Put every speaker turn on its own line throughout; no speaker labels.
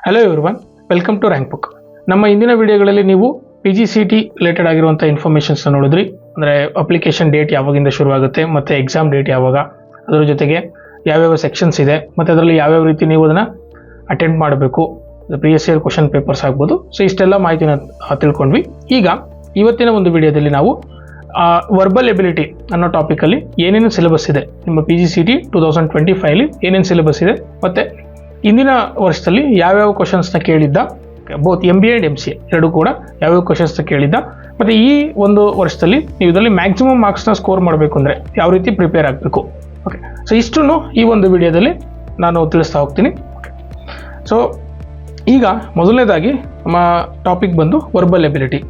Hello everyone, welcome to rank book. ನಮ್ಮ ಇಂದಿನ ವಿಡಿಯೋಗಳಲ್ಲಿ ನೀವು PGCET ರಿಲೇಟೆಡ್ ಆಗಿರುವಂಥ ಇನ್ಫಾರ್ಮೇಷನ್ಸ್ ನೋಡಿದ್ರಿ. ಅಂದರೆ ಅಪ್ಲಿಕೇಶನ್ ಡೇಟ್ ಯಾವಾಗಿಂದ ಶುರುವಾಗುತ್ತೆ ಮತ್ತು ಎಕ್ಸಾಮ್ ಡೇಟ್ ಯಾವಾಗ, ಅದರ ಜೊತೆಗೆ ಯಾವ್ಯಾವ ಸೆಕ್ಷನ್ಸ್ ಇದೆ ಮತ್ತು ಅದರಲ್ಲಿ ಯಾವ್ಯಾವ ರೀತಿ ನೀವು ಅದನ್ನು ಅಟೆಂಡ್ ಮಾಡಬೇಕು, ಪ್ರಿವಿಯಸ್ ಇಯರ್ ಕ್ವಶನ್ ಪೇಪರ್ಸ್ ಆಗ್ಬೋದು. ಸೊ ಇಷ್ಟೆಲ್ಲ ಮಾಹಿತಿನ ತಿಳ್ಕೊಂಡ್ವಿ. ಈಗ ಇವತ್ತಿನ ಒಂದು ವಿಡಿಯೋದಲ್ಲಿ ನಾವು ವರ್ಬಲ್ ಎಬಿಲಿಟಿ ಅನ್ನೋ ಟಾಪಿಕಲ್ಲಿ ಏನೇನು ಸಿಲೆಬಸ್ ಇದೆ, ನಿಮ್ಮ PGCET 2025 ಏನೇನು ಸಿಲೆಬಸ್ ಇದೆ ಮತ್ತು ಇಂದಿನ ವರ್ಷದಲ್ಲಿ ಯಾವ್ಯಾವ ಕ್ವಶನ್ಸ್ನ ಕೇಳಿದ್ದ, ಬೋತ್ MBA ಆ್ಯಂಡ್ MCA ಎರಡೂ ಕೂಡ ಯಾವ್ಯಾವ ಕ್ವಶನ್ಸ್ನ ಕೇಳಿದ್ದ, ಮತ್ತು ಈ ಒಂದು ವರ್ಷದಲ್ಲಿ ನೀವು ಇದರಲ್ಲಿ ಮ್ಯಾಕ್ಸಿಮಮ್ ಮಾರ್ಕ್ಸ್ನ ಸ್ಕೋರ್ ಮಾಡಬೇಕು ಅಂದರೆ ಯಾವ ರೀತಿ ಪ್ರಿಪೇರ್ ಆಗಬೇಕು. ಓಕೆ, ಸೊ ಇಷ್ಟನ್ನು ಈ ಒಂದು ವಿಡಿಯೋದಲ್ಲಿ ನಾನು ತಿಳಿಸ್ತಾ ಹೋಗ್ತೀನಿ. ಸೊ ಈಗ ಮೊದಲನೇದಾಗಿ ನಮ್ಮ ಟಾಪಿಕ್ ಬಂದು ವರ್ಬಲ್ ಎಬಿಲಿಟಿ.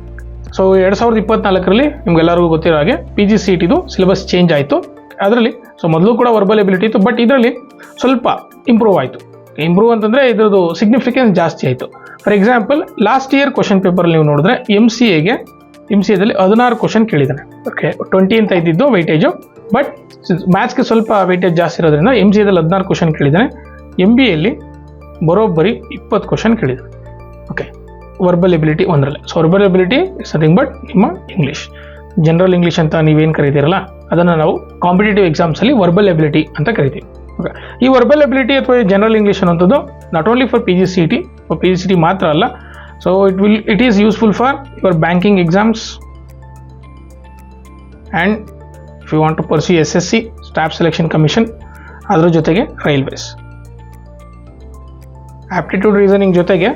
ಸೊ 2024ರಲ್ಲಿ ನಿಮ್ಗೆಲ್ಲರಿಗೂ ಗೊತ್ತಿರೋ ಹಾಗೆ PGCETದು ಸಿಲೆಬಸ್ ಚೇಂಜ್ ಆಯಿತು. ಅದರಲ್ಲಿ ಸೊ ಮೊದಲು ಕೂಡ ವರ್ಬಲ್ ಎಬಿಲಿಟಿ ಇತ್ತು, ಬಟ್ ಇದರಲ್ಲಿ ಸ್ವಲ್ಪ ಇಂಪ್ರೂವ್ ಆಯಿತು. ಇಂಪ್ರೂವ್ ಅಂತಂದರೆ ಇದರದ್ದು ಸಿಗ್ನಿಫಿಕೆನ್ಸ್ ಜಾಸ್ತಿ ಆಯಿತು. For example, last year question ಪೇಪರಲ್ಲಿ ನೀವು ನೋಡಿದ್ರೆ MCAದಲ್ಲಿ 16 ಕ್ವಶನ್ ಕೇಳಿದ್ದಾನೆ. ಓಕೆ, 20 ಅಂತ ಇದ್ದಿದ್ದು ವೈಟೇಜು, ಬಟ್ ಮ್ಯಾಥ್ಸ್ಗೆ ಸ್ವಲ್ಪ ವೈಟೇಜ್ ಜಾಸ್ತಿ ಇರೋದ್ರಿಂದ MCAದಲ್ಲಿ 16 ಕ್ವಶನ್ ಕೇಳಿದ್ದಾನೆ. MBAಯಲ್ಲಿ ಬರೋಬ್ಬರಿ 20 ಕ್ವಶನ್ ಕೇಳಿದ್ದಾನೆ. ಓಕೆ, ವರ್ಬಲ್ ಎಬಿಲಿಟಿ ಒಂದರಲ್ಲೇ. So verbal ability is nothing but ನಿಮ್ಮ ಇಂಗ್ಲೀಷ್, ಜನರಲ್ ಇಂಗ್ಲೀಷ್ ಅಂತ ನೀವೇನು ಕರಿತೀರಲ್ಲ, ಅದನ್ನು ನಾವು ಕಾಂಪಿಟೇಟಿವ್ ಎಕ್ಸಾಮ್ಸಲ್ಲಿ ವರ್ಬಲ್ ಎಬಿಲಿಟಿ ಅಂತ ಕರಿತೀವಿ. ಓಕೆ, ಈ ವರ್ಬಲ್ ಎಬಿಲಿಟಿ ಅಥವಾ ಜನರಲ್ ಇಂಗ್ಲೀಷ್ ಅನ್ನೋಂಥದ್ದು ನಾಟ್ ಓನ್ಲಿ ಫಾರ್ PGCET ಮಾತ್ರ ಅಲ್ಲ. So it is useful for your banking exams and if you want to pursue SSC staff selection commission, ಅದರ ಜೊತೆಗೆ ರೈಲ್ವೇಸ್. ಆಪ್ಟಿಟ್ಯೂಡ್ ರೀಸನಿಂಗ್ ಜೊತೆಗೆ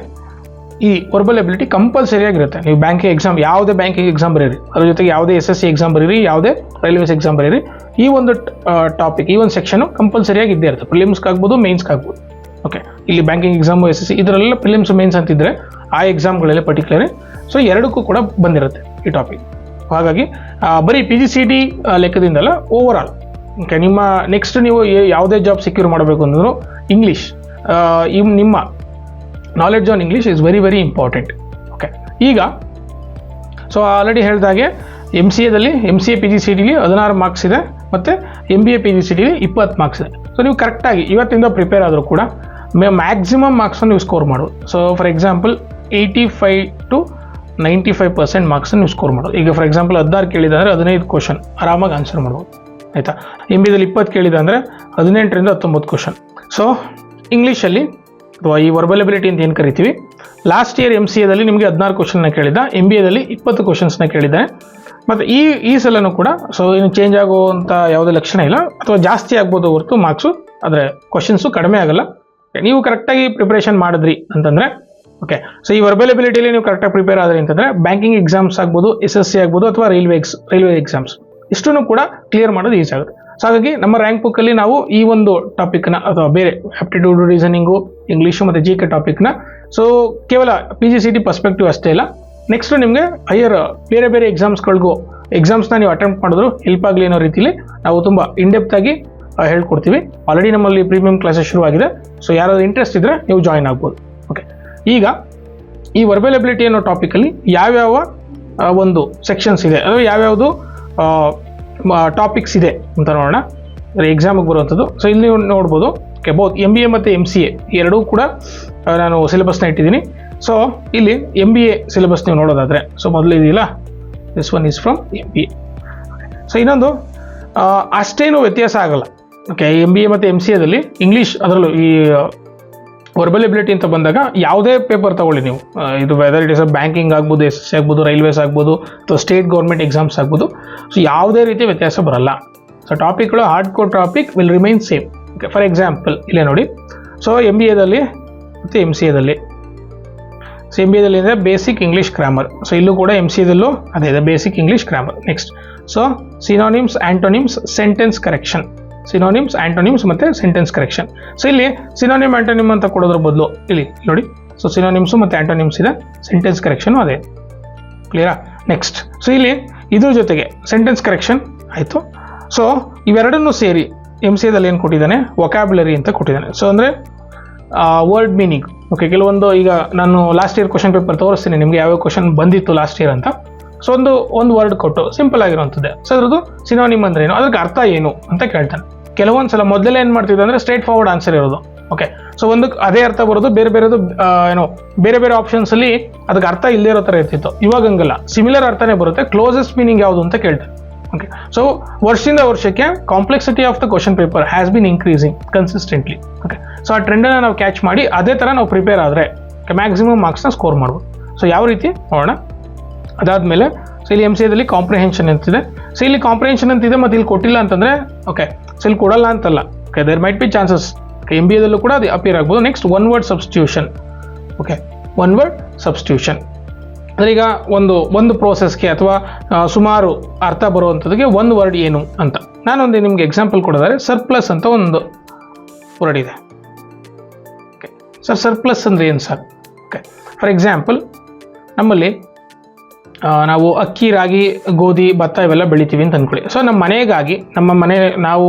ಈ ವರ್ಬಲ್ ಎಬಿಲಿಟಿ ಕಂಪಲ್ಸರಿ ಆಗಿರುತ್ತೆ. ನೀವು ಬ್ಯಾಂಕಿಂಗ್ ಎಕ್ಸಾಮ್, ಯಾವುದೇ ಬ್ಯಾಂಕಿಂಗ್ ಎಕ್ಸಾಮ್ ಬರೀರಿ, ಅದ್ರ ಜೊತೆಗೆ ಯಾವುದೇ SSC ಎಕ್ಸಾಮ್ ಬರೀರಿ, ಯಾವುದೇ ರೈಲ್ವೇಸ್ ಎಕ್ಸಾಮ್ ಬರೀರಿ, ಈ ಒಂದು ಟಾಪಿಕ್, ಈ ಒಂದು ಸೆಕ್ಷನು ಕಂಪಲ್ಸರಿಯಾಗಿ ಇದ್ದೇ ಇರುತ್ತೆ. ಪ್ರಿಲಿಮ್ಸ್ಗಾಗ್ಬೋದು, ಮೇನ್ಸ್ಗಾಗ್ಬೋದು. ಓಕೆ, ಇಲ್ಲಿ ಬ್ಯಾಂಕಿಂಗ್ ಎಕ್ಸಾಮು SSC ಇದರಲ್ಲೆಲ್ಲ ಪ್ರಿಲಿಮ್ಸ್ ಮೇನ್ಸ್ ಅಂತಿದ್ರೆ ಆ ಎಕ್ಸಾಮ್ಗಳೆಲ್ಲ ಪರ್ಟಿಕ್ಯುಲರಿ. ಸೊ ಎರಡಕ್ಕೂ ಕೂಡ ಬಂದಿರುತ್ತೆ ಈ ಟಾಪಿಕ್. ಹಾಗಾಗಿ ಬರೀ PGCET ಲೆಕ್ಕದಿಂದಲ್ಲ, ಓವರ್ ಆಲ್ ಓಕೆ, ನಿಮ್ಮ ನೆಕ್ಸ್ಟ್ ನೀವು ಯಾವುದೇ ಜಾಬ್ ಸೆಕ್ಯೂರ್ ಮಾಡಬೇಕು ಅಂದ್ರೂ ಇಂಗ್ಲೀಷ್, ನಿಮ್ಮ knowledge on English is very very important. Okay, ಈಗ ಸೊ ಆಲ್ರೆಡಿ ಹೇಳಿದಾಗೆ MCA PGCETಲಿ 16 ಮಾರ್ಕ್ಸ್ ಇದೆ ಮತ್ತು MBA PGCETಲಿ 20 ಮಾರ್ಕ್ಸ್ ಇದೆ. ಸೊ ನೀವು ಕರೆಕ್ಟಾಗಿ ಇವತ್ತಿಂದ ಪ್ರಿಪೇರ್ ಆದರೂ ಕೂಡ ಮ್ಯಾಕ್ಸಿಮಮ್ ಮಾರ್ಕ್ಸನ್ನು ನೀವು ಸ್ಕೋರ್ ಮಾಡ್ಬೋದು. ಸೊ ಫಾರ್ ಎಕ್ಸಾಂಪಲ್ 85 to 95% ಮಾರ್ಕ್ಸನ್ನು ನೀವು ಸ್ಕೋರ್ ಮಾಡೋದು. ಈಗ ಫಾರ್ ಎಕ್ಸಾಂಪಲ್ 16 ಕೇಳಿದೆ ಅಂದರೆ 15 ಕ್ವಶನ್ ಆರಾಮಾಗಿ ಆನ್ಸರ್ ಮಾಡ್ಬೋದು, ಆಯಿತಾ. MBAದಲ್ಲಿ 20 ಕೇಳಿದೆ ಅಂದರೆ 18ರಿಂದ 19 ಕ್ವಶನ್. ಸೊ ಇಂಗ್ಲೀಷಲ್ಲಿ ಅಥವಾ ಈ ವರ್ಬಲ್ ಎಬಿಲಿಟಿ ಅಂತ ಏನು ಕರಿತೀವಿ, ಲಾಸ್ಟ್ ಇಯರ್ MCAದಲ್ಲಿ ನಿಮಗೆ 16 ಕ್ವಶನ್ನ ಕೇಳಿದ್ದ, MBAದಲ್ಲಿ 20 ಕ್ವಶನ್ಸ್ನ ಕೇಳಿದ್ದಾನೆ. ಮತ್ತು ಈ ಸಲನೂ ಕೂಡ ಸೊ ಏನು ಚೇಂಜ್ ಆಗುವಂಥ ಯಾವುದೇ ಲಕ್ಷಣ ಇಲ್ಲ, ಅಥವಾ ಜಾಸ್ತಿ ಆಗ್ಬೋದು ಹೊರತು ಮಾರ್ಕ್ಸು, ಆದರೆ ಕ್ವಶನ್ಸು ಕಡಿಮೆ ಆಗಲ್ಲ. ನೀವು ಕರೆಕ್ಟಾಗಿ ಪ್ರಿಪ್ರೇಷನ್ ಮಾಡಿದ್ರಿ ಅಂತಂದರೆ ಓಕೆ. ಸೊ ಈ ವರ್ಬಲ್ ಎಬಿಲಿಟಿಯಲ್ಲಿ ನೀವು ಕರೆಕ್ಟಾಗಿ ಪ್ರಿಪೇರ್ ಆದ್ರಿ ಅಂತಂದರೆ ಬ್ಯಾಂಕಿಂಗ್ ಎಕ್ಸಾಮ್ಸ್ ಆಗ್ಬೋದು, SSC ಆಗ್ಬೋದು, ಅಥವಾ ರೈಲ್ವೆ ಎಕ್ಸಾಮ್ಸ್ ಇಷ್ಟನ್ನು ಕೂಡ ಕ್ಲಿಯರ್ ಮಾಡೋದು ಈಸಿ ಆಗುತ್ತೆ. ಸೊ ಹಾಗಾಗಿ ನಮ್ಮ ರ್ಯಾಂಕ್ ಬುಕ್ಕಲ್ಲಿ ನಾವು ಈ ಒಂದು ಟಾಪಿಕ್ನ ಅಥವಾ ಬೇರೆ ಆಪ್ಟಿಟ್ಯೂಡ್ ರೀಸನಿಂಗು, ಇಂಗ್ಲೀಷು ಮತ್ತು GK ಟಾಪಿಕ್ನ ಸೊ ಕೇವಲ PGCET ಪರ್ಸ್ಪೆಕ್ಟಿವ್ ಅಷ್ಟೇ ಇಲ್ಲ, ನೆಕ್ಸ್ಟ್ ನಿಮಗೆ ಹೈಯರ್ ಬೇರೆ ಬೇರೆ ಎಕ್ಸಾಮ್ಸ್ನ ನೀವು ಅಟೆಂಪ್ಟ್ ಮಾಡಿದ್ರು ಹೆಲ್ಪ್ ಆಗಲಿ ಅನ್ನೋ ರೀತಿಯಲ್ಲಿ ನಾವು ತುಂಬ ಇನ್ಡೆಪ್ತ್ ಆಗಿ ಹೇಳ್ಕೊಡ್ತೀವಿ. ಆಲ್ರೆಡಿ ನಮ್ಮಲ್ಲಿ ಪ್ರೀಮಿಯಂ ಕ್ಲಾಸಸ್ ಶುರುವಾಗಿದೆ. ಸೊ ಯಾರಾದರೂ ಇಂಟ್ರೆಸ್ಟ್ ಇದ್ದರೆ ನೀವು ಜಾಯಿನ್ ಆಗ್ಬೋದು. ಓಕೆ, ಈಗ ಈ ವರ್ಬಲ್ ಎಬಿಲಿಟಿ ಅನ್ನೋ ಟಾಪಿಕಲ್ಲಿ ಯಾವ್ಯಾವ ಒಂದು ಸೆಕ್ಷನ್ಸ್ ಇದೆ, ಅಥವಾ ಯಾವ್ಯಾವುದು ಟಾಪಿಕ್ಸ್ ಇದೆ ಅಂತ ನೋಡೋಣ. ಎಕ್ಸಾಮಿಗೆ ಬರುವಂಥದ್ದು. ಸೊ ಇಲ್ಲಿ ನೀವು ನೋಡ್ಬೋದು, ಓಕೆ, ಬೋತ್ MBA ಮತ್ತು MCA ಎರಡೂ ಕೂಡ ನಾನು ಸಿಲೆಬಸ್ನ ಇಟ್ಟಿದ್ದೀನಿ. ಸೊ ಇಲ್ಲಿ MBA ಸಿಲೆಬಸ್ ನೀವು ನೋಡೋದಾದರೆ, ಸೊ ಮೊದಲು ಇದೆಯಲ್ಲ, this one is from MBA. So ಇನ್ನೊಂದು ಅಷ್ಟೇನು ವ್ಯತ್ಯಾಸ ಆಗಲ್ಲ. ಓಕೆ, MBA ಮತ್ತು MCAದಲ್ಲಿ ಇಂಗ್ಲೀಷ್, ಅದರಲ್ಲೂ ಈ ವರ್ಬಲ್ ಎಬಿಲಿಟಿ ಅಂತ ಬಂದಾಗ ಯಾವುದೇ ಪೇಪರ್ ತಗೊಳ್ಳಿ ನೀವು, ಇದು ವೆದರ್ ಇಟ್ ಇಸ್ ಬ್ಯಾಂಕಿಂಗ್ ಆಗ್ಬೋದು, SSC ಆಗ್ಬೋದು, ರೈಲ್ವೇಸ್ ಆಗ್ಬೋದು, ಅಥವಾ ಸ್ಟೇಟ್ ಗೌರ್ಮೆಂಟ್ ಎಕ್ಸಾಮ್ಸ್ ಆಗ್ಬೋದು. ಸೊ ಯಾವುದೇ ರೀತಿ ವ್ಯತ್ಯಾಸ ಬರಲ್ಲ. ಸೊ ಟಾಪಿಕ್ಗಳು hard core topic will remain same. Okay, for example ಇಲ್ಲೇ ನೋಡಿ. ಸೊ MBAದಲ್ಲಿ ಮತ್ತು MCAದಲ್ಲಿ, ಸೊ MBAದಲ್ಲಿ ಅಂದರೆ ಬೇಸಿಕ್ ಇಂಗ್ಲೀಷ್ ಗ್ರಾಮರ್. ಸೊ ಇಲ್ಲೂ ಕೂಡ MCAದಲ್ಲೂ ಅದೇ ಇದೆ, basic English grammar. Next so synonyms, antonyms, sentence correction. Synonyms, antonyms ಮತ್ತು ಸೆಂಟೆನ್ಸ್ ಕರೆಕ್ಷನ್. ಸೊ ಇಲ್ಲಿ ಸಿನೋನಿಮ್, ಆ್ಯಂಟೋನಿಮ್ ಅಂತ ಕೊಡೋದ್ರ ಬದಲು ಇಲ್ಲಿ ನೋಡಿ, ಸೊ ಸಿನೋನಿಮ್ಸು ಮತ್ತು ಆ್ಯಂಟೋನಿಮ್ಸ್ ಇದೆ, ಸೆಂಟೆನ್ಸ್ ಕರೆಕ್ಷನು ಅದೇ. ಕ್ಲಿಯರಾ? ನೆಕ್ಸ್ಟ್ ಸೊ ಇಲ್ಲಿ ಇದ್ರ ಜೊತೆಗೆ ಸೆಂಟೆನ್ಸ್ ಕರೆಕ್ಷನ್ ಆಯಿತು. ಸೊ ಇವೆರಡನ್ನೂ ಸೇರಿ MCAದಲ್ಲಿ ಏನು ಕೊಟ್ಟಿದ್ದಾನೆ, ವೊಕ್ಯಾಬ್ಯುಲರಿ ಅಂತ ಕೊಟ್ಟಿದ್ದಾನೆ. ಸೊ ಅಂದರೆ ವರ್ಡ್ ಮೀನಿಂಗ್. ಓಕೆ, ಕೆಲವೊಂದು ಈಗ ನಾನು ಲಾಸ್ಟ್ ಇಯರ್ ಕ್ವಶನ್ ಪೇಪರ್ ತೋರಿಸ್ತೀನಿ ನಿಮಗೆ, ಯಾವ್ಯಾವ ಕ್ವಶನ್ ಬಂದಿತ್ತು ಲಾಸ್ಟ್ ಇಯರ್ ಅಂತ. ಸೊ ಒಂದು ವರ್ಡ್ ಕೊಟ್ಟು ಸಿಂಪಲ್ ಆಗಿರುವಂಥದ್ದೇ. ಸೊ ಅದ್ರದ್ದು ಸಿನೋನಿಮ್ ಅಂದ್ರೆ ಏನು, ಅದಕ್ಕೆ ಅರ್ಥ ಏನು ಅಂತ ಕೇಳ್ತಾನೆ. ಕೆಲವೊಂದು ಸಲ ಮೊದಲೇ ಏನು ಮಾಡ್ತಿದ್ದೆ ಅಂದರೆ ಸ್ಟ್ರೇಟ್ ಫಾರ್ವರ್ಡ್ ಆನ್ಸರ್ ಇರೋದು. ಓಕೆ, ಸೊ ಒಂದಕ್ಕೆ ಅದೇ ಅರ್ಥ ಬರೋದು, ಬೇರೆ ಬೇರೆದು ಬೇರೆ ಬೇರೆ ಆಪ್ಷನ್ಸಲ್ಲಿ ಅದಕ್ಕೆ ಅರ್ಥ ಇಲ್ಲದೇ ಇರೋ ಥರ ಇರ್ತಿತ್ತು. ಇವಾಗ ಹಂಗಲ್ಲ, ಸಿಮಿಲರ್ ಅರ್ಥನೇ ಬರುತ್ತೆ. ಕ್ಲೋಸೆಸ್ಟ್ ಮೀನಿಂಗ್ ಯಾವುದು ಅಂತ ಕೇಳ್ತಾರೆ. ಓಕೆ, ಸೊ ವರ್ಷದಿಂದ ವರ್ಷಕ್ಕೆ complexity of the question paper has been increasing consistently. Okay, so ಆ ಟ್ರೆಂಡನ್ನು ನಾವು ಕ್ಯಾಚ್ ಮಾಡಿ ಅದೇ ಥರ ನಾವು ಪ್ರಿಪೇರ್ ಆದರೆ ಮ್ಯಾಕ್ಸಿಮಮ್ ಮಾರ್ಕ್ಸ್ನ ಸ್ಕೋರ್ ಮಾಡ್ಬೋದು. ಸೊ ಯಾವ ರೀತಿ ನೋಡೋಣ. ಅದಾದಮೇಲೆ ಸೊ ಇಲ್ಲಿ MCAದಲ್ಲಿ ಕಾಂಪ್ರಿಹೆನ್ಷನ್ ಅಂತಿದೆ. ಸೊ ಇಲ್ಲಿ ಕಾಂಪ್ರಿಹೆನ್ಷನ್ ಅಂತಿದೆ ಮತ್ತು ಇಲ್ಲಿ ಕೊಟ್ಟಿಲ್ಲ ಅಂತಂದರೆ ಓಕೆ, ಸೊ ಇಲ್ಲಿ ಕೊಡಲ್ಲ ಅಂತಲ್ಲ. Okay, there might be chances. Okay, MBAದಲ್ಲೂ ಕೂಡ ಅದು ಅಪಿಯರ್ ಆಗ್ಬೋದು. Next one word substitution. Okay, one word substitution ಅಂದರೆ ಈಗ ಒಂದು ಪ್ರೋಸೆಸ್ಗೆ ಅಥವಾ ಸುಮಾರು ಅರ್ಥ ಬರುವಂಥದ್ದಕ್ಕೆ ಒಂದು ವರ್ಡ್ ಏನು ಅಂತ. ನಾನೊಂದು ನಿಮಗೆ ಎಕ್ಸಾಂಪಲ್ ಕೊಡಿದರೆ ಸರ್ಪ್ಲಸ್ ಅಂತ ಒಂದು ವರ್ಡ್ ಇದೆ. ಓಕೆ, ಸರ್ಪ್ಲಸ್ ಅಂದರೆ ಏನು ಸರ್? ಓಕೆ, ಫಾರ್ ಎಕ್ಸಾಂಪಲ್ ನಮ್ಮಲ್ಲಿ ನಾವು ಅಕ್ಕಿ, ರಾಗಿ, ಗೋಧಿ, ಭತ್ತ ಇವೆಲ್ಲ ಬೆಳಿತೀವಿ ಅಂತ ಅಂದ್ಕೊಳ್ಳಿ. ಸೊ ನಮ್ಮ ಮನೆಗಾಗಿ, ನಾವು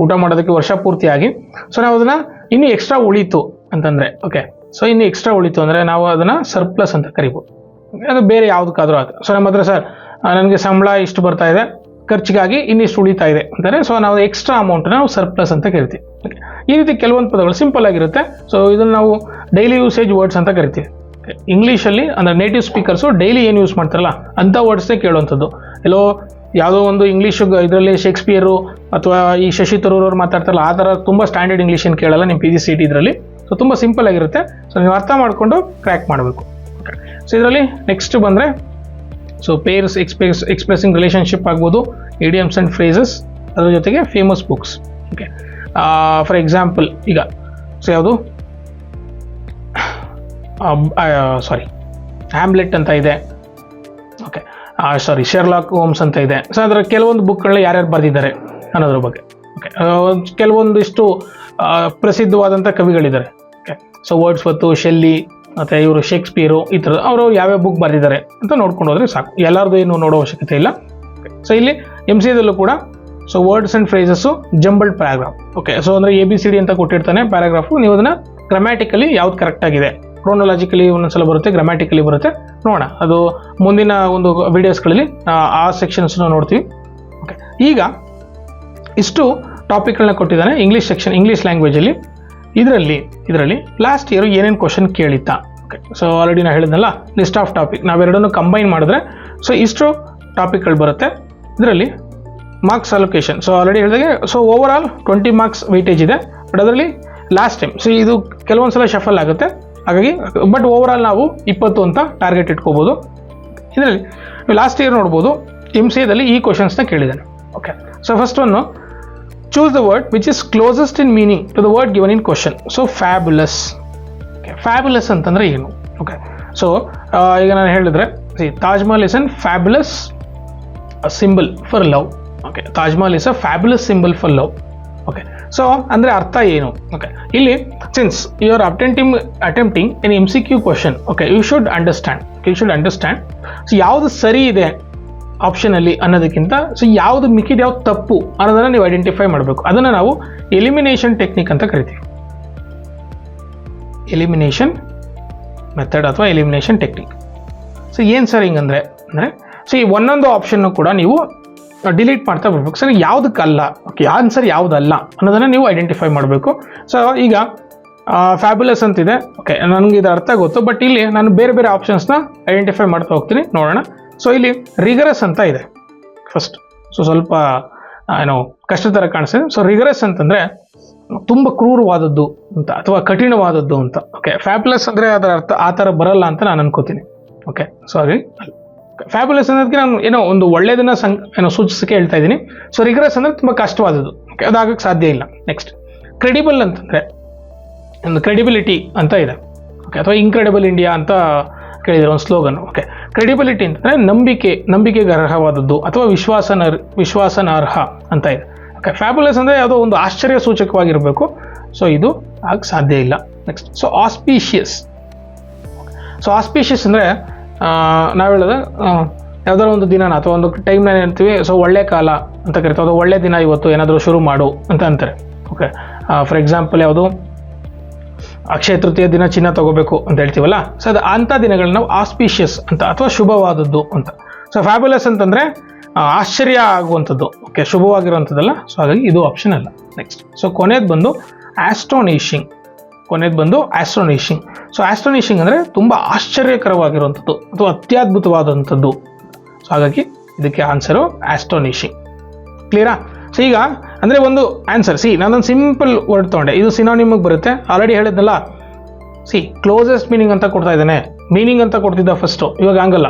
ಊಟ ಮಾಡೋದಕ್ಕೆ ವರ್ಷ ಪೂರ್ತಿಯಾಗಿ ಸೊ ನಾವು ಅದನ್ನು ಇನ್ನೂ ಎಕ್ಸ್ಟ್ರಾ ಉಳೀತು ಅಂತಂದರೆ, ಓಕೆ, ಸೊ ಇನ್ನೂ ಎಕ್ಸ್ಟ್ರಾ ಉಳೀತು ಅಂದರೆ ನಾವು ಅದನ್ನು ಸರ್ಪ್ಲಸ್ ಅಂತ ಕರಿಬೋದು. ಅದು ಬೇರೆ ಯಾವುದಕ್ಕಾದರೂ ಅದು. ಸೊ ನಮ್ಮ ಹತ್ರ ಸರ್ ನನಗೆ ಸಂಬಳ ಇಷ್ಟು ಬರ್ತಾ ಇದೆ, ಖರ್ಚಿಗಾಗಿ ಇನ್ನಿಷ್ಟು ಉಳಿತಾ ಇದೆ ಅಂತಾರೆ. ಸೊ ನಾವು ಎಕ್ಸ್ಟ್ರಾ ಅಮೌಂಟನ್ನ ನಾವು ಸರ್ಪ್ಲಸ್ ಅಂತ ಕರಿತೀವಿ. ಓಕೆ, ಈ ರೀತಿ ಕೆಲವೊಂದು ಪದಗಳು ಸಿಂಪಲ್ ಆಗಿರುತ್ತೆ. ಸೊ ಇದನ್ನು ನಾವು ಡೈಲಿ ಯೂಸೇಜ್ ವರ್ಡ್ಸ್ ಅಂತ ಕರಿತೀವಿ. ಇಂಗ್ಲೀಷಲ್ಲಿ ಅಂದರೆ ನೇಟಿವ್ ಸ್ಪೀಕರ್ಸು ಡೈಲಿ ಏನು ಯೂಸ್ ಮಾಡ್ತಾರಲ್ಲ ಅಂಥ ವರ್ಡ್ಸ್ನೇ ಕೇಳುವಂಥದ್ದು. ಎಲ್ಲೋ ಯಾವುದೋ ಒಂದು ಇಂಗ್ಲೀಷು ಇದರಲ್ಲಿ ಶೇಕ್ಸ್ಪಿಯರು ಅಥವಾ ಈ ಶಶಿ ತರೂರ್ ಅವ್ರು ಮಾತಾಡ್ತಾರಲ್ಲ ಆ ಥರ ತುಂಬ ಸ್ಟ್ಯಾಂಡರ್ಡ್ ಇಂಗ್ಲೀಷ್ ಏನು ಕೇಳಲ್ಲ ನಿಮ್ಮ PGCET ಇದರಲ್ಲಿ. ಸೊ ತುಂಬ ಸಿಂಪಲ್ ಆಗಿರುತ್ತೆ. ಸೊ ನೀವು ಅರ್ಥ ಮಾಡಿಕೊಂಡು ಕ್ರ್ಯಾಕ್ ಮಾಡಬೇಕು. ಓಕೆ, ಸೊ ಇದರಲ್ಲಿ ನೆಕ್ಸ್ಟ್ ಬಂದರೆ ಸೊ ಪೇರ್ಸ್ ಎಕ್ಸ್ಪ್ರೆಸಿಂಗ್ ರಿಲೇಷನ್ಶಿಪ್ ಆಗ್ಬೋದು, ಇಡಿಯಮ್ಸ್ ಆ್ಯಂಡ್ ಫ್ರೇಸಸ್, ಅದ್ರ ಜೊತೆಗೆ famous books. Okay, for example ಈಗ ಸೊ ಯಾವುದು ಹ್ಯಾಮ್ಲೆಟ್ ಅಂತ ಇದೆ. ಓಕೆ, ಶೆರ್ಲಾಕ್ ಹೋಮ್ಸ್ ಅಂತ ಇದೆ. ಸೊ ಅದರ ಕೆಲವೊಂದು ಬುಕ್ಗಳನ್ನ ಯಾರ್ಯಾರು ಬರೆದಿದ್ದಾರೆ ಅನ್ನೋದ್ರ ಬಗ್ಗೆ. ಓಕೆ, ಕೆಲವೊಂದಿಷ್ಟು ಪ್ರಸಿದ್ಧವಾದಂಥ ಕವಿಗಳಿದ್ದಾರೆ. ಓಕೆ, ಸೊ ವರ್ಡ್ಸ್ವರ್ತ್, ಶೆಲ್ಲಿ ಮತ್ತು ಇವರು ಶೇಕ್ಸ್ಪಿಯರು, ಈ ಥರ ಅವರು ಯಾವ್ಯಾವ ಬುಕ್ ಬರೆದಿದ್ದಾರೆ ಅಂತ ನೋಡ್ಕೊಂಡು ಹೋದರೆ ಸಾಕು. ಎಲ್ಲರದು ಏನು ನೋಡೋ ಅವಶ್ಯಕತೆ ಇಲ್ಲ. ಸೊ ಇಲ್ಲಿ MCAದಲ್ಲೂ ಕೂಡ so words and ಫ್ರೇಸಸ್ಸು jumbled paragraph. Okay, so ಅಂದರೆ ABCD ಅಂತ ಕೊಟ್ಟಿರ್ತಾನೆ ಪ್ಯಾರಾಗ್ರಾಫು. ನೀವು ಅದನ್ನು ಗ್ರಾಮ್ಯಾಟಿಕಲಿ ಯಾವ್ದು ಕರೆಕ್ಟಾಗಿದೆ, ಕ್ರೋನೊಲಾಜಿಕಲಿ ಒಂದೊಂದ್ಸಲ ಬರುತ್ತೆ, ಗ್ರಾಮ್ಯಾಟಿಕಲಿ ಬರುತ್ತೆ. ನೋಡೋಣ, ಅದು ಮುಂದಿನ ಒಂದು ವೀಡಿಯೋಸ್ಗಳಲ್ಲಿ ಆ ಸೆಕ್ಷನ್ಸ್ನ ನೋಡ್ತೀವಿ. ಓಕೆ, ಈಗ ಇಷ್ಟು ಟಾಪಿಕ್ಗಳನ್ನ ಕೊಟ್ಟಿದ್ದಾನೆ ಇಂಗ್ಲೀಷ್ ಸೆಕ್ಷನ್, ಇಂಗ್ಲೀಷ್ ಲ್ಯಾಂಗ್ವೇಜಲ್ಲಿ. ಇದರಲ್ಲಿ ಲಾಸ್ಟ್ ಇಯರ್ ಏನೇನು ಕ್ವಶನ್ ಕೇಳಿತ್ತ. ಓಕೆ, ಸೊ ಆಲ್ರೆಡಿ ನಾನು ಹೇಳಿದ್ನಲ್ಲ ಲಿಸ್ಟ್ ಆಫ್ ಟಾಪಿಕ್, ನಾವೆರಡನ್ನು ಕಂಬೈನ್ ಮಾಡಿದ್ರೆ ಸೊ ಇಷ್ಟು ಟಾಪಿಕ್ಗಳು ಬರುತ್ತೆ. ಇದರಲ್ಲಿ ಮಾರ್ಕ್ಸ್ ಅಲೊಕೇಶನ್ ಸೊ ಆಲ್ರೆಡಿ ಹೇಳಿದಾಗೆ so over all 20 marks weightage ಇದೆ. ಬಟ್ ಅದರಲ್ಲಿ ಲಾಸ್ಟ್ ಟೈಮ್ ಸೊ ಇದು ಕೆಲವೊಂದು ಸಲ ಶಫಲ್ ಆಗುತ್ತೆ, ಹಾಗಾಗಿ ಬಟ್ ಓವರ್ ಆಲ್ ನಾವು 20 ಅಂತ ಟಾರ್ಗೆಟ್ ಇಟ್ಕೋಬೋದು. ಇದರಲ್ಲಿ ಲಾಸ್ಟ್ ಇಯರ್ ನೋಡ್ಬೋದು MCAದಲ್ಲಿ ಈ ಕ್ವಶನ್ಸ್ನ ಕೇಳಿದ್ದಾನೆ. ಓಕೆ, ಸೊ ಫಸ್ಟ್ ಒನ್ನು choose the word which is closest in meaning to the word given in question. So fabulous. Okay, fabulous ಅಂತಂದ್ರೆ ಏನು? ಓಕೆ, ಸೊ ಈಗ ನಾನು ಹೇಳಿದ್ರೆ Taj Mahal is an fabulous symbol for love. Okay, Taj Mahal is a fabulous symbol for love. Okay, so ಅಂದರೆ ಅರ್ಥ ಏನು? Okay, ಇಲ್ಲಿ since you are attempting an MCQ question, okay, you should understand so ಯಾವುದು ಸರಿ ಇದೆ ಆಪ್ಷನಲ್ಲಿ ಅನ್ನೋದಕ್ಕಿಂತ ಸೊ ಯಾವುದು ಮಿಕ್ಕಿದ ಯಾವ್ದು ತಪ್ಪು ಅನ್ನೋದನ್ನು ನೀವು ಐಡೆಂಟಿಫೈ ಮಾಡಬೇಕು. ಅದನ್ನು ನಾವು ಎಲಿಮಿನೇಷನ್ ಟೆಕ್ನಿಕ್ ಅಂತ ಕರಿತೀವಿ. ಎಲಿಮಿನೇಷನ್ ಮೆಥಡ್ ಅಥವಾ ಎಲಿಮಿನೇಷನ್ ಟೆಕ್ನಿಕ್. ಸೊ ಏನು ಸರ್ ಹಿಂಗಂದರೆ ಸೊ ಈ ಒಂದೊಂದು ಆಪ್ಷನ್ನು ಕೂಡ ನೀವು ಡಿಲೀಟ್ ಮಾಡ್ತಾ ಬರ್ಬೇಕು. ಸರ್ ಯಾವುದಕ್ಕಲ್ಲ, ಓಕೆ, ಆನ್ಸರ್ ಯಾವುದಲ್ಲ ಅನ್ನೋದನ್ನು ನೀವು ಐಡೆಂಟಿಫೈ ಮಾಡಬೇಕು. ಸೊ ಈಗ ಫ್ಯಾಬ್ಯುಲಸ್ ಅಂತಿದೆ. ಓಕೆ, ನನಗೆ ಇದು ಅರ್ಥ ಗೊತ್ತು, ಬಟ್ ಇಲ್ಲಿ ನಾನು ಬೇರೆ ಬೇರೆ ಆಪ್ಷನ್ಸ್ನ ಐಡೆಂಟಿಫೈ ಮಾಡ್ತಾ ಹೋಗ್ತೀನಿ. ನೋಡೋಣ. ಸೊ ಇಲ್ಲಿ ರಿಗರಸ್ ಅಂತ ಇದೆ ಫಸ್ಟ್. ಸೊ ಸ್ವಲ್ಪ ಕಷ್ಟ ಥರ ಕಾಣಿಸ್ತದೆ. ಸೊ ರಿಗರಸ್ ಅಂತಂದರೆ ತುಂಬ ಕ್ರೂರವಾದದ್ದು ಅಂತ ಅಥವಾ ಕಠಿಣವಾದದ್ದು ಅಂತ. ಓಕೆ, ಫ್ಯಾಬ್ಯುಲಸ್ ಅಂದರೆ ಅದರ ಅರ್ಥ ಆ ಥರ ಬರಲ್ಲ ಅಂತ ನಾನು ಅನ್ಕೋತೀನಿ. ಓಕೆ, ಸಾರಿ, ಫ್ಯಾಬ್ಯುಲಸ್ ಅನ್ನೋದಕ್ಕೆ ನಾನು ಒಂದು ಒಳ್ಳೆಯದನ್ನು ಸೂಚಿಸೋಕ್ಕೆ ಹೇಳ್ತಾ ಇದ್ದೀನಿ. ಸೊ ರಿಗರಸ್ ಅಂದರೆ ತುಂಬ ಕಷ್ಟವಾದದ್ದು. ಓಕೆ, ಅದಾಗಕ್ಕೆ ಸಾಧ್ಯ ಇಲ್ಲ. ನೆಕ್ಸ್ಟ್ ಕ್ರೆಡಿಬಲ್ ಅಂತಂದರೆ ಒಂದು ಕ್ರೆಡಿಬಿಲಿಟಿ ಅಂತ ಇದೆ. ಓಕೆ, ಅಥವಾ ಇನ್ಕ್ರೆಡಿಬಲ್ ಇಂಡಿಯಾ ಅಂತ ಕೇಳಿದರೆ ಒಂದು ಸ್ಲೋಗನ್. ಓಕೆ, ಕ್ರೆಡಿಬಿಲಿಟಿ ಅಂತಂದರೆ ನಂಬಿಕೆಗೆ ಅರ್ಹವಾದದ್ದು ಅಥವಾ ವಿಶ್ವಾಸನಾರ್ಹ ಅಂತ ಇದೆ. ಓಕೆ, ಫ್ಯಾಬ್ಯುಲಸ್ ಅಂದರೆ ಯಾವುದೋ ಒಂದು ಆಶ್ಚರ್ಯ ಸೂಚಕವಾಗಿರಬೇಕು. ಸೊ ಇದು ಆಗ ಸಾಧ್ಯ ಇಲ್ಲ. Next so auspicious. So auspicious ಅಂದರೆ ನಾವು ಹೇಳೋದು ಯಾವುದಾದ್ರು ಒಂದು ದಿನ ಅಥವಾ ಒಂದು ಟೈಮ್ನ ಹೇಳ್ತೀವಿ. ಸೊ ಒಳ್ಳೆ ಕಾಲ ಅಂತ ಕರಿತೀವಿ, ಅದು ಒಳ್ಳೆ ದಿನ ಇವತ್ತು ಏನಾದರೂ ಶುರು ಮಾಡು ಅಂತ ಅಂತಾರೆ. ಓಕೆ, ಫಾರ್ ಎಕ್ಸಾಂಪಲ್ ಯಾವುದು ಅಕ್ಷಯ ತೃತೀಯ ದಿನ ಚಿನ್ನ ತಗೋಬೇಕು ಅಂತ ಹೇಳ್ತೀವಲ್ಲ. ಸೊ ಅದು ಅಂಥ ದಿನಗಳನ್ನ ನಾವು ಆಸ್ಪೀಷಿಯಸ್ ಅಂತ ಅಥವಾ ಶುಭವಾದದ್ದು ಅಂತ. ಸೊ ಫ್ಯಾಬ್ಯುಲಸ್ ಅಂತಂದರೆ ಆಶ್ಚರ್ಯ ಆಗುವಂಥದ್ದು. ಓಕೆ, ಶುಭವಾಗಿರುವಂಥದ್ದಲ್ಲ. ಸೊ ಹಾಗಾಗಿ ಇದು ಆಪ್ಷನ್ ಅಲ್ಲ. ನೆಕ್ಸ್ಟ್ ಸೊ ಕೊನೆಯದು ಬಂದು ಆಸ್ಟೋನಿಷಿಂಗ್. ಕೊನೆದು ಬಂದು ಆಸ್ಟ್ರೋನಿಷಿಂಗ್. ಸೊ ಆಸ್ಟ್ರೋನಿಷಿಂಗ್ ಅಂದರೆ ತುಂಬ ಆಶ್ಚರ್ಯಕರವಾಗಿರುವಂಥದ್ದು ಅಥವಾ ಅತ್ಯದ್ಭುತವಾದಂಥದ್ದು. ಸೊ ಹಾಗಾಗಿ ಇದಕ್ಕೆ ಆನ್ಸರು ಆಸ್ಟ್ರೋನಿಷಿಂಗ್. ಕ್ಲಿಯರಾ? ಸೊ ಈಗ ಅಂದರೆ ಒಂದು ಆನ್ಸರ್ ನಾನೊಂದು ಸಿಂಪಲ್ ವರ್ಡ್ ತೊಗೊಂಡೆ, ಇದು ಸಿನಾನಿಮಿಗೆ ಬರುತ್ತೆ. ಆಲ್ರೆಡಿ ಹೇಳಿದ್ನಲ್ಲ, ಕ್ಲೋಸೆಸ್ಟ್ ಮೀನಿಂಗ್ ಅಂತ ಕೊಡ್ತಾ ಇದ್ದಾನೆ, ಮೀನಿಂಗ್ ಅಂತ ಕೊಡ್ತಿದ್ದ ಫಸ್ಟು, ಇವಾಗ ಹಂಗಲ್ಲ.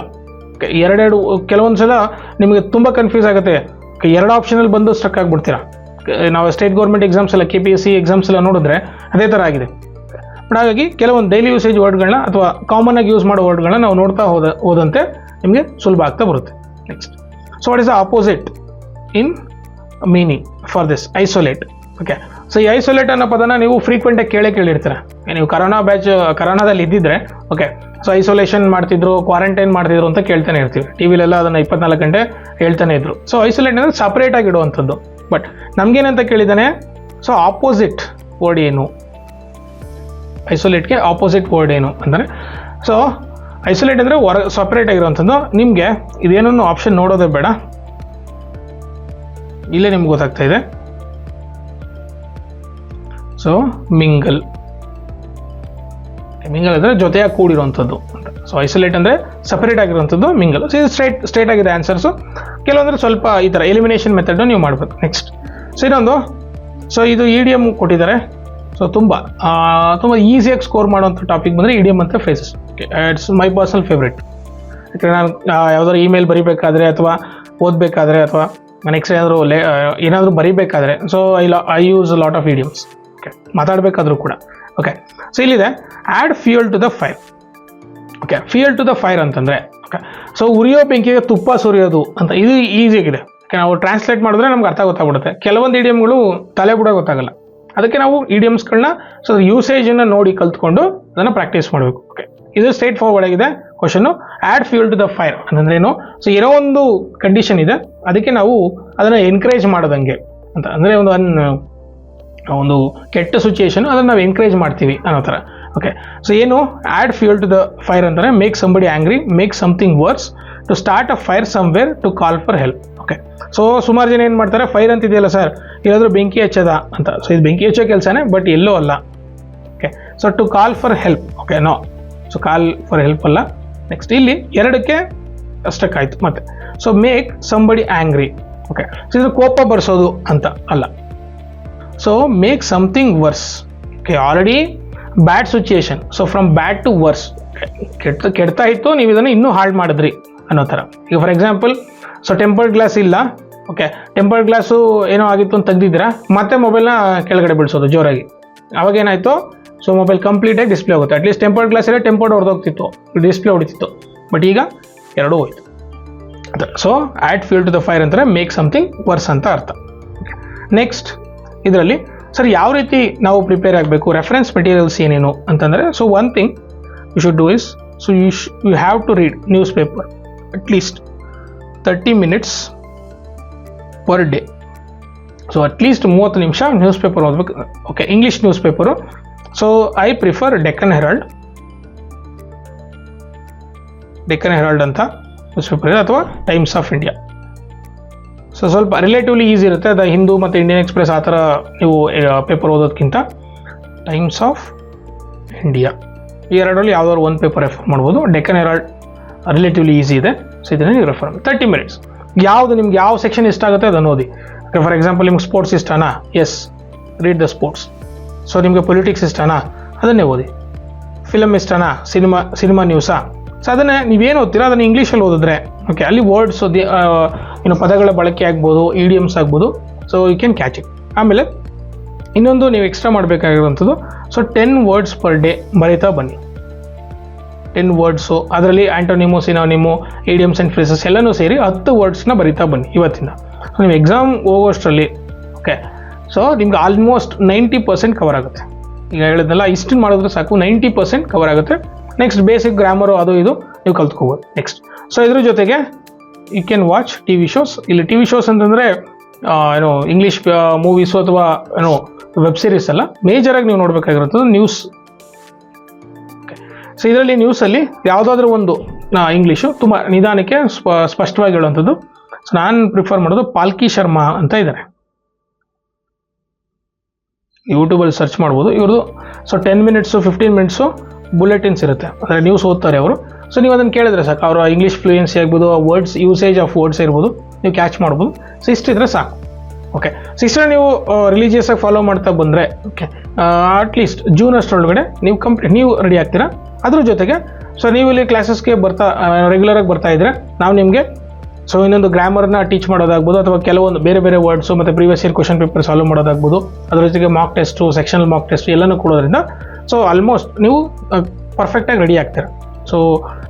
ಎರಡೆರಡು ಕೆಲವೊಂದು ಸಲ ನಿಮಗೆ ತುಂಬ ಕನ್ಫ್ಯೂಸ್ ಆಗುತ್ತೆ, ಎರಡು ಆಪ್ಷನಲ್ಲಿ ಬಂದು ಸ್ಟ್ರಕ್ ಆಗಿಬಿಡ್ತೀರಾ. ನಾವು ಸ್ಟೇಟ್ ಗೌರ್ಮೆಂಟ್ ಎಕ್ಸಾಮ್ಸ್ ಎಲ್ಲ KPSC ಎಕ್ಸಾಮ್ಸ್ ಎಲ್ಲ ನೋಡಿದ್ರೆ ಅದೇ ಥರ ಆಗಿದೆ. ಬಟ್ ಹಾಗಾಗಿ ಕೆಲವೊಂದು ಡೈಲಿ ಯೂಸೇಜ್ ವರ್ಡ್ಗಳನ್ನ ಅಥವಾ ಕಾಮನ್ ಆಗಿ ಯೂಸ್ ಮಾಡೋ ವರ್ಡ್ಗಳನ್ನ ನಾವು ನೋಡ್ತಾ ಹೋದಂತೆ ನಿಮಗೆ ಸುಲಭ ಆಗ್ತಾ ಬರುತ್ತೆ. Next, so what is the opposite in meaning for this? Isolate. Okay, so ಈ ಐಸೋಲೇಟ್ ಅನ್ನೋ ಪದನ ನೀವು ಫ್ರೀಕ್ವೆಂಟಾಗಿ ಕೇಳಿರ್ತೀರ. ನೀವು ಕರೋನಾದಲ್ಲಿ ಇದ್ದಿದ್ರೆ ಓಕೆ, ಸೊ ಐಸೋಲೇಷನ್ ಮಾಡ್ತಿದ್ರು, ಕ್ವಾರಂಟೈನ್ ಮಾಡ್ತಿದ್ರು ಅಂತ ಕೇಳ್ತಾನೆ ಇರ್ತೀವಿ. ಟಿವಿಲೆಲ್ಲ ಅದನ್ನು 24 ಗಂಟೆ ಹೇಳ್ತಾನೆ ಇದ್ರು. ಸೊ ಐಸೋಲೇಟ್ ಅಂದರೆ ಸಪ್ರೇಟಾಗಿ ಇಡುವಂಥದ್ದು. ಬಟ್ ನಮಗೇನಂತ ಕೇಳಿದ್ದಾನೆ, ಸೊ ಆಪೋಸಿಟ್ ವರ್ಡ್ ಏನು? ಐಸೋಲೇಟ್ಗೆ ಆಪೋಸಿಟ್ ವರ್ಡ್ ಏನು ಅಂದರೆ, ಸೊ ಐಸೋಲೇಟ್ ಅಂದರೆ ಸಪ್ರೇಟ್ ಆಗಿರುವಂಥದ್ದು. ನಿಮಗೆ ಇದೇನನ್ನು ಆಪ್ಷನ್ ನೋಡೋದೇ ಬೇಡ, ಇಲ್ಲೇ ನಿಮ್ಗೆ ಗೊತ್ತಾಗ್ತಾ ಇದೆ. ಸೊ ಮಿಂಗಲ್ ಅಂದರೆ ಜೊತೆಯಾಗಿ ಕೂಡಿರುವಂಥದ್ದು ಅಂತ. ಸೊ ಐಸೋಲೇಟ್ ಅಂದರೆ ಸಪರೇಟ್ ಆಗಿರುವಂಥದ್ದು, ಮಿಂಗಲ್. ಸೊ ಇದು ಸ್ಟ್ರೇಟ್ ಆಗಿದೆ ಆನ್ಸರ್ಸು. ಕೆಲವೊಂದರೆ ಸ್ವಲ್ಪ ಈ ಥರ ಎಲಿಮಿನೇಷನ್ ಮೆಥಡ್ ನೀವು ಮಾಡಬೇಕು. ನೆಕ್ಸ್ಟ್, ಸೊ ಇನ್ನೊಂದು, ಸೊ ಇದು ಇಡಿಯಮ್ ಕೊಟ್ಟಿದ್ದಾರೆ. ಸೊ ತುಂಬ ಈಸಿಯಾಗಿ ಸ್ಕೋರ್ ಮಾಡುವಂಥ ಟಾಪಿಕ್ ಬಂದರೆ ಇಡಿಯಮ್ ಅಂತ phrases. It's my personal favourite. ಯಾಕಂದರೆ ನಾನು ಯಾವ್ದಾದ್ರು ಇಮೇಲ್ ಬರೀಬೇಕಾದ್ರೆ ಅಥವಾ ಓದಬೇಕಾದ್ರೆ ಅಥವಾ ನೆಕ್ಸ್ಟ್ ಏನಾದರೂ ಬರೀಬೇಕಾದ್ರೆ, so I use lot of idioms. Okay, ಮಾತಾಡಬೇಕಾದ್ರೂ ಕೂಡ. ಓಕೆ, ಸೊ ಇಲ್ಲಿದೆ add fuel to the fire. Okay, fuel to the fire ಅಂತಂದರೆ ಓಕೆ, ಸೊ ಉರಿಯೋ ಬೆಂಕಿಗೆ ತುಪ್ಪ ಸುರಿಯೋದು ಅಂತ. ಇದು ಈಸಿಯಾಗಿದೆ. ಓಕೆ, ನಾವು ಟ್ರಾನ್ಸ್ಲೇಟ್ ಮಾಡಿದ್ರೆ ನಮ್ಗೆ ಅರ್ಥ ಗೊತ್ತಾಗ್ಬಿಡುತ್ತೆ. ಕೆಲವೊಂದು ಇಡಿಯಮ್ಗಳು ತಲೆ ಕೂಡ ಗೊತ್ತಾಗಲ್ಲ. ಅದಕ್ಕೆ ನಾವು ಇಡಿಯಮ್ಸ್ಗಳನ್ನ ಸೊ ಯೂಸೇಜನ್ನು ನೋಡಿ ಕಲ್ತ್ಕೊಂಡು ಅದನ್ನು ಪ್ರಾಕ್ಟೀಸ್ ಮಾಡಬೇಕು. ಓಕೆ, ಇದು ಸ್ಟ್ರೇಟ್ ಫಾರ್ವರ್ಡ್ ಆಗಿದೆ question. Add fuel to the fire ಅಂತಂದ್ರೆ ಏನು? ಸೊ ಏನೋ ಒಂದು ಕಂಡೀಷನ್ ಇದೆ, ಅದಕ್ಕೆ ನಾವು ಅದನ್ನು ಎನ್ಕರೇಜ್ ಮಾಡೋದಂಗೆ ಅಂತ. ಅಂದರೆ ಒಂದು ಕೆಟ್ಟ ಸಿಚುಯೇಷನ್, ಅದನ್ನು ನಾವು ಎನ್ಕರೇಜ್ ಮಾಡ್ತೀವಿ ಅನ್ನೋ ಥರ. ಓಕೆ, ಸೊ ಏನು add fuel to the fire ಅಂತಾರೆ? Make somebody angry, make something worse, to start a fire somewhere, to call for help. Okay, so ಸುಮಾರು ಜನ ಏನು ಮಾಡ್ತಾರೆ, ಫೈರ್ ಅಂತಿದೆಯಲ್ಲ ಸರ್, ಇಲ್ಲಾದರೂ ಬೆಂಕಿ ಹಚ್ಚದ ಅಂತ. ಸೊ ಇದು ಬೆಂಕಿ ಹಚ್ಚೋ ಕೆಲಸನೇ, ಬಟ್ ಎಲ್ಲೋ ಅಲ್ಲ. Okay, so to call for help. Okay, no, so call for help ಅಲ್ಲ. ನೆಕ್ಸ್ಟ್, ಇಲ್ಲಿ ಎರಡಕ್ಕೆ ಅಷ್ಟಕ್ಕಾಯ್ತು ಮತ್ತೆ. So make somebody angry. Okay, so ಇದು ಕೋಪ ಬರ್ಸೋದು ಅಂತ ಅಲ್ಲ. So make something worse. Okay, already bad situation, so from bad to worse. ಕೆಡ್ತಾ ಇತ್ತು, ನೀವು ಇದನ್ನು ಇನ್ನೂ ಹಾಳು ಮಾಡಿದ್ರಿ ಅನ್ನೋ ಥರ. ಈಗ for example, so tempered glass ಇಲ್ಲ. ಓಕೆ, ಟೆಂಪರ್ಡ್ ಗ್ಲಾಸು ಏನೋ ಆಗಿತ್ತು ಅಂತ ತೆಗ್ದಿದ್ದೀರಾ, ಮತ್ತೆ ಮೊಬೈಲ್ನ ಕೆಳಗಡೆ ಬಿಡಿಸೋದು ಜೋರಾಗಿ. ಅವಾಗೇನಾಯಿತು, ಸೊ ಮೊಬೈಲ್ ಕಂಪ್ಲೀಟಾಗಿ ಡಿಸ್ಪ್ಲೇ ಹೋಗುತ್ತೆ. ಅಟ್ಲೀಸ್ಟ್ ಟೆಂಪರ್ಡ್ ಗ್ಲಾಸ್ ಎಲ್ಲ ಟೆಂಪರ್ಡ್ ಹೊಡೆದೋಗ್ತಿತ್ತು, ಡಿಸ್ಪ್ಲೇ ಹೊಡಿತಿತ್ತು. ಬಟ್ ಈಗ ಎರಡೂ ಹೋಯ್ತು. So add fuel to the fire ಅಂದರೆ ಮೇಕ್ ಸಮಥಿಂಗ್ ವರ್ಸ್ ಅಂತ ಅರ್ಥ. ನೆಕ್ಸ್ಟ್, ಇದರಲ್ಲಿ ಸರ್ ಯಾವ ರೀತಿ ನಾವು ಪ್ರಿಪೇರ್ ಆಗಬೇಕು, ರೆಫರೆನ್ಸ್ ಮೆಟೀರಿಯಲ್ಸ್ ಏನೇನು ಅಂತಂದರೆ, so one thing you should do is, so you have to read newspaper at least 30 minutes per day. So at least 30 ನಿಮಿಷ ನ್ಯೂಸ್ ಪೇಪರ್ ಓದಬೇಕು. Okay, English newspaper. So I prefer Deccan Herald ಅಂತ newspaper ಇದೆ, ಅಥವಾ Times of India. So ಸ್ವಲ್ಪ relatively easy ಇರುತ್ತೆ. ಅದು ಹಿಂದೂ ಮತ್ತು Indian Express ಆ ಥರ ನೀವು ಪೇಪರ್ ಓದೋದಕ್ಕಿಂತ ಟೈಮ್ಸ್ ಆಫ್ ಇಂಡಿಯಾ ಈ ಎರಡರಲ್ಲಿ ಯಾವುದಾದ್ರು ಒಂದು ಪೇಪರ್ ರೆಫರ್ ಮಾಡ್ಬೋದು. ಡೆಕ್ಕನ್ ಹೆರಾಲ್ಡ್ ರಿಲೇಟಿವ್ಲಿ ಈಸಿ ಇದೆ. ಸೊ ಇದನ್ನು ನೀವು ರೆಫರ್ ಮಾಡಿ 30 minutes. ಯಾವುದು ನಿಮ್ಗೆ ಯಾವ ಸೆಕ್ಷನ್ ಇಷ್ಟ ಆಗುತ್ತೆ ಅದನ್ನು ಓದಿ. ಫಾರ್ ಎಕ್ಸಾಂಪಲ್, ನಿಮ್ಗೆ ಸ್ಪೋರ್ಟ್ಸ್ ಇಷ್ಟನಾ? Yes, read the sports. So ನಿಮಗೆ ಪೊಲಿಟಿಕ್ಸ್ ಇಷ್ಟನಾ? ಅದನ್ನೇ ಓದಿ. ಫಿಲಮ್ ಇಷ್ಟನಾ? ಸಿನಿಮಾ ನ್ಯೂಸಾ? ಸೊ ಅದನ್ನೇ ನೀವೇನು ಓದ್ತೀರಾ ಅದನ್ನು ಇಂಗ್ಲೀಷಲ್ಲಿ ಓದಿದ್ರೆ ಓಕೆ, ಅಲ್ಲಿ ವರ್ಡ್ಸ್ ಪದಗಳ ಬಳಕೆ ಆಗ್ಬೋದು, ಇಡಿಯಮ್ಸ್ ಆಗ್ಬೋದು. So you can catch it. ಆಮೇಲೆ ಇನ್ನೊಂದು ನೀವು ಎಕ್ಸ್ಟ್ರಾ ಮಾಡಬೇಕಾಗಿರುವಂಥದ್ದು, ಸೊ 10 words ಪರ್ ಡೇ ಬರೀತಾ ಬನ್ನಿ. 10 ವರ್ಡ್ಸು, ಅದರಲ್ಲಿ antonym, synonym, idioms and phrases ಎಲ್ಲನೂ ಸೇರಿ 10 ವರ್ಡ್ಸ್ನ ಬರೀತಾ ಬನ್ನಿ ಇವತ್ತಿಂದ. ಸೊ ನೀವು ಎಕ್ಸಾಮ್ ಹೋಗೋಷ್ಟರಲ್ಲಿ ಓಕೆ, ಸೊ ನಿಮ್ಗೆ ಆಲ್ಮೋಸ್ಟ್ 90% ಕವರ್ ಆಗುತ್ತೆ. ಈಗ ಹೇಳಿದ್ನಲ್ಲ, ಇಷ್ಟನ್ನು ಮಾಡಿದ್ರೆ ಸಾಕು, 90% ಕವರ್ ಆಗುತ್ತೆ. ನೆಕ್ಸ್ಟ್ ಬೇಸಿಕ್ ಗ್ರಾಮರು ಅದು ಇದು ನೀವು ಕಲ್ತ್ಕೋಬೋದು. ನೆಕ್ಸ್ಟ್, ಸೊ ಇದ್ರ ಜೊತೆಗೆ you can watch TV shows. ಇಲ್ಲಿ TV ಶೋಸ್ ಅಂತಂದರೆ ಇಂಗ್ಲೀಷ್ ಮೂವೀಸು ಅಥವಾ ವೆಬ್ ಸೀರೀಸ್ ಅಲ್ಲ, ಮೇಜರಾಗಿ ನೀವು ನೋಡಬೇಕಾಗಿರುತ್ತದೆ ನ್ಯೂಸ್. ಸೊ ಇದರಲ್ಲಿ ನ್ಯೂಸಲ್ಲಿ ಯಾವುದಾದ್ರೂ ಒಂದು ಇಂಗ್ಲೀಷು ತುಂಬ ನಿಧಾನಕ್ಕೆ ಸ್ಪಷ್ಟವಾಗಿ ಹೇಳುವಂಥದ್ದು. ಸೊ ನಾನು ಪ್ರಿಫರ್ ಮಾಡೋದು ಪಾಲ್ಕಿ ಶರ್ಮಾ ಅಂತ ಇದ್ದಾರೆ. ಯೂಟ್ಯೂಬಲ್ಲಿ ಸರ್ಚ್ ಮಾಡ್ಬೋದು ಇವ್ರದ್ದು. ಸೊ 10 ಮಿನಿಟ್ಸು 15 ಮಿನಿಟ್ಸು ಬುಲೆಟಿನ್ಸ್ ಇರುತ್ತೆ, ಅಂದರೆ ನ್ಯೂಸ್ ಓದ್ತಾರೆ ಅವರು. ಸೊ ನೀವು ಅದನ್ನು ಕೇಳಿದ್ರೆ ಸಾಕು, ಅವರ ಇಂಗ್ಲೀಷ್ ಫ್ಲೂಯೆನ್ಸಿ ಆಗ್ಬೋದು, ವರ್ಡ್ಸ್ ಯೂಸೇಜ್ ಆಫ್ ವರ್ಡ್ಸ್ ಇರ್ಬೋದು, ನೀವು ಕ್ಯಾಚ್ ಮಾಡ್ಬೋದು. ಸೊ ಇಷ್ಟಿದ್ರೆ ಸಾಕು. ಓಕೆ, ಸೊ ಇಷ್ಟನ್ನು ನೀವು ರಿಲಿಜಿಯಸ್ ಆಗಿ ಫಾಲೋ ಮಾಡ್ತಾ ಬಂದರೆ ಓಕೆ, ಅಟ್ಲೀಸ್ಟ್ ಜೂನ್ ಅಷ್ಟರೊಳಗಡೆ ನೀವು ರೆಡಿ ಆಗ್ತೀರಾ. ಅದ್ರ ಜೊತೆಗೆ ಸೊ ನೀವು ಇಲ್ಲಿ ಕ್ಲಾಸಸ್ಗೆ ರೆಗ್ಯುಲರಾಗಿ ಬರ್ತಾ ಇದ್ರೆ ನಾವು ನಿಮಗೆ ಸೊ ಇನ್ನೊಂದು ಗ್ರಾಮರ್ನ ಟೀಚ್ ಮಾಡೋದಾಗ್ಬೋದು, ಅಥವಾ ಕೆಲವೊಂದು ಬೇರೆ ಬೇರೆ ವರ್ಡ್ಸು ಮತ್ತು previous year question paper solve ಮಾಡೋದಾಗ್ಬೋದು, ಅದ್ರ ಜೊತೆಗೆ mock test, sectional mock test ಎಲ್ಲನೂ ಕೊಡೋದ್ರಿಂದ ಸೊ ಆಲ್ಮೋಸ್ಟ್ ನೀವು ಪರ್ಫೆಕ್ಟಾಗಿ ರೆಡಿ ಆಗ್ತೀರ. ಸೊ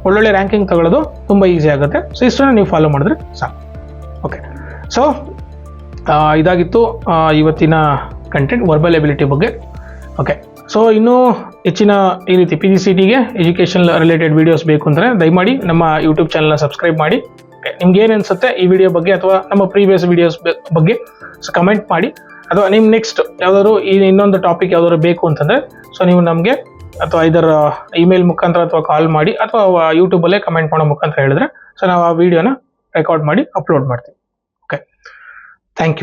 ಒಳ್ಳೊಳ್ಳೆ ರ್ಯಾಂಕಿಂಗ್ ತಗೊಳ್ಳೋದು ತುಂಬ ಈಸಿ ಆಗುತ್ತೆ. ಸೊ ಇಷ್ಟನ್ನು ನೀವು ಫಾಲೋ ಮಾಡಿದ್ರೆ ಸಾಕು. ಓಕೆ, ಸೊ ಇದಾಗಿತ್ತು ಇವತ್ತಿನ ಕಂಟೆಂಟ್ ವರ್ಬಲ್ ಎಬಿಲಿಟಿ ಬಗ್ಗೆ. ಓಕೆ, ಸೊ ಇನ್ನೂ ಹೆಚ್ಚಿನ ಈ ರೀತಿ PGCET ಎಜುಕೇಷನ್ ರಿಲೇಟೆಡ್ ವೀಡಿಯೋಸ್ ಬೇಕು ಅಂದರೆ ದಯಮಾಡಿ ನಮ್ಮ ಯೂಟ್ಯೂಬ್ ಚಾನಲ್ನ ಸಬ್ಸ್ಕ್ರೈಬ್ ಮಾಡಿ. ನಿಮ್ಗೆ ಏನು ಅನಿಸುತ್ತೆ ಈ ವಿಡಿಯೋ ಬಗ್ಗೆ ಅಥವಾ ನಮ್ಮ ಪ್ರೀವಿಯಸ್ ವೀಡಿಯೋಸ್ ಬಗ್ಗೆ ಸೊ ಕಮೆಂಟ್ ಮಾಡಿ. ಅಥವಾ ನಿಮ್ಮ ನೆಕ್ಸ್ಟ್ ಯಾವುದಾದ್ರು ಇನ್ನೊಂದು ಟಾಪಿಕ್ ಯಾವುದಾದ್ರು ಬೇಕು ಅಂತಂದರೆ ಸೊ ನೀವು ನಮಗೆ ಅಥವಾ ಇದರ ಇಮೇಲ್ ಮುಖಾಂತರ ಅಥವಾ ಕಾಲ್ ಮಾಡಿ ಅಥವಾ ಯೂಟ್ಯೂಬಲ್ಲೇ ಕಮೆಂಟ್ ಮಾಡೋ ಮುಖಾಂತರ ಹೇಳಿದ್ರೆ ಸೊ ನಾವು ಆ ವಿಡಿಯೋನ ರೆಕಾರ್ಡ್ ಮಾಡಿ ಅಪ್ಲೋಡ್ ಮಾಡ್ತೀವಿ. Okay, thank you.